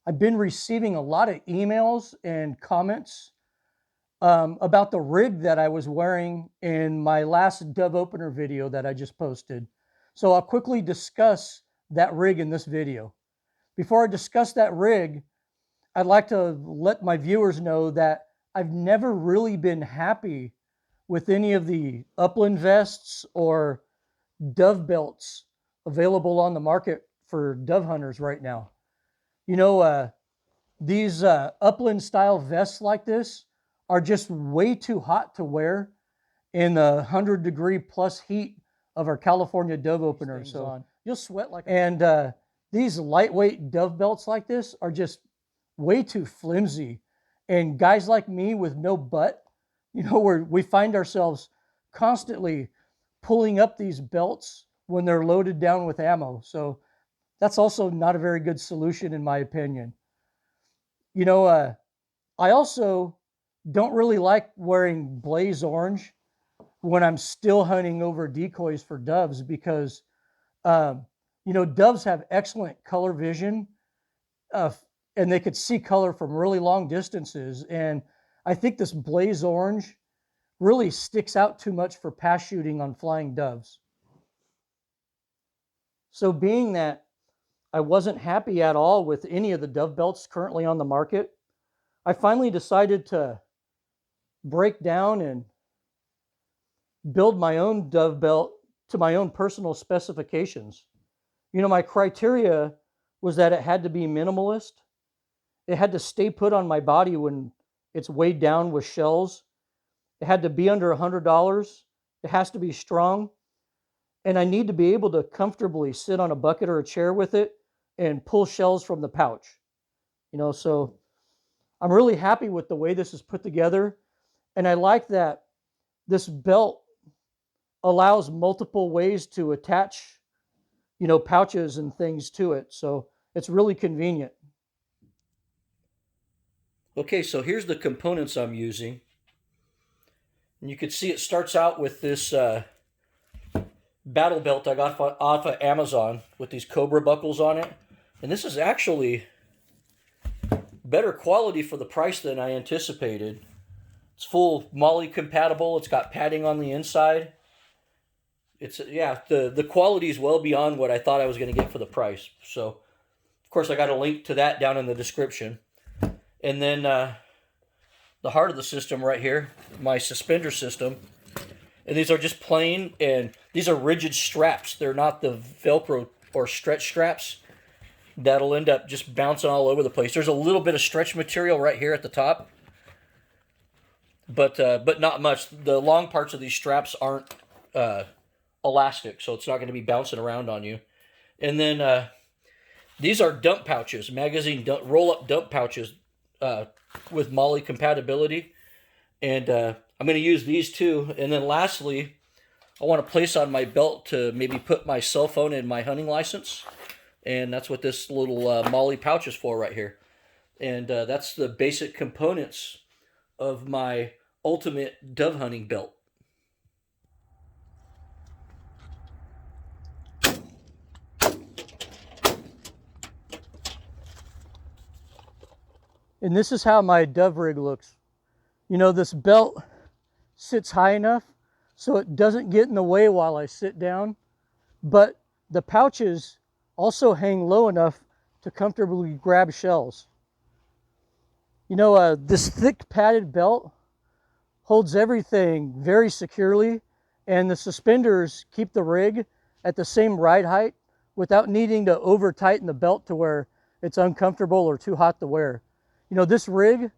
I've been receiving a lot of emails and comments about the rig that I was wearing in my last dove opener video that I just posted. So I'll quickly discuss that rig in this video. Before I discuss that rig, I'd like to let my viewers know that I've never really been happy with any of the upland vests or dove belts available on the market for dove hunters right now. You know, these upland style vests like this are just way too hot to wear in the 100-degree plus heat of our California dove opener. So you'll sweat like. And these lightweight dove belts like this are just way too flimsy. And guys like me with no butt, you know, we find ourselves constantly pulling up these belts when they're loaded down with ammo. So that's also not a very good solution in my opinion. You know, I also don't really like wearing blaze orange when I'm still hunting over decoys for doves because, um, you know, doves have excellent color vision uh, and they could see color from really long distances. And I think this blaze orange really sticks out too much for pass shooting on flying doves. So being that I wasn't happy at all with any of the dove belts currently on the market, I finally decided to break down and build my own dove belt to my own personal specifications. You know, my criteria was that it had to be minimalist. It had to stay put on my body when it's weighed down with shells. It had to be under $100. It has to be strong. And I need to be able to comfortably sit on a bucket or a chair with it and pull shells from the pouch. You know, so I'm really happy with the way this is put together. And I like that this belt allows multiple ways to attach, you know, pouches and things to it. So it's really convenient. Okay, so here's the components I'm using. And you can see it starts out with this battle belt I got off of Amazon with these Cobra buckles on it. And this is actually better quality for the price than I anticipated. It's full MOLLE compatible. It's got padding on the inside. It's the quality is well beyond what I thought I was going to get for the price. So, of course, I got a link to that down in the description. And then the heart of the system right here, my suspender system. And these are just plain, and these are rigid straps. They're not the Velcro or stretch straps that'll end up just bouncing all over the place. There's a little bit of stretch material right here at the top, but not much. The long parts of these straps aren't elastic, so it's not going to be bouncing around on you. And then these are dump pouches, magazine roll-up dump pouches with MOLLE compatibility. And I'm going to use these two. And then lastly, I want to place on my belt to maybe put my cell phone and my hunting license. And that's what this little MOLLE pouch is for right here. And that's the basic components of my ultimate dove hunting belt. And this is how my dove rig looks. You know, this belt sits high enough so it doesn't get in the way while I sit down, but the pouches also hang low enough to comfortably grab shells. You know, this thick padded belt holds everything very securely, and the suspenders keep the rig at the same ride height without needing to over tighten the belt to where it's uncomfortable or too hot to wear. You know, this rig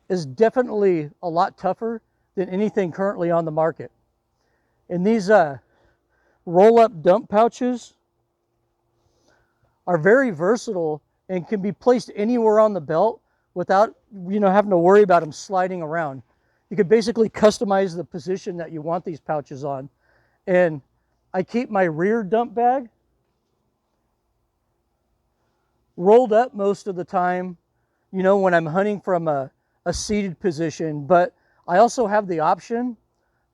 is definitely a lot tougher than anything currently on the market. And these roll-up dump pouches are very versatile and can be placed anywhere on the belt without, you know, having to worry about them sliding around. You could basically customize the position that you want these pouches on. And I keep my rear dump bag rolled up most of the time, you know, when I'm hunting from a seated position, but I also have the option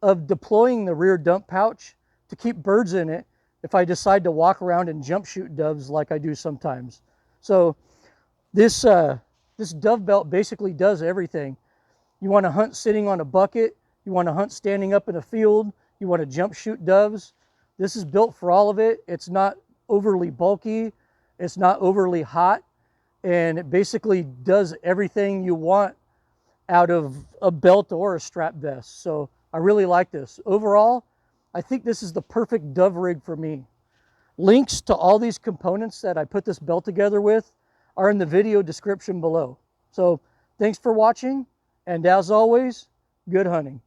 of deploying the rear dump pouch to keep birds in it if I decide to walk around and jump shoot doves like I do sometimes. So This dove belt basically does everything. You want to hunt sitting on a bucket, you want to hunt standing up in a field, you want to jump shoot doves. This is built for all of it. It's not overly bulky, it's not overly hot, and it basically does everything you want out of a belt or a strap vest. So I really like this. Overall, I think this is the perfect dove rig for me. Links to all these components that I put this belt together with are in the video description below. So thanks for watching, and as always, good hunting.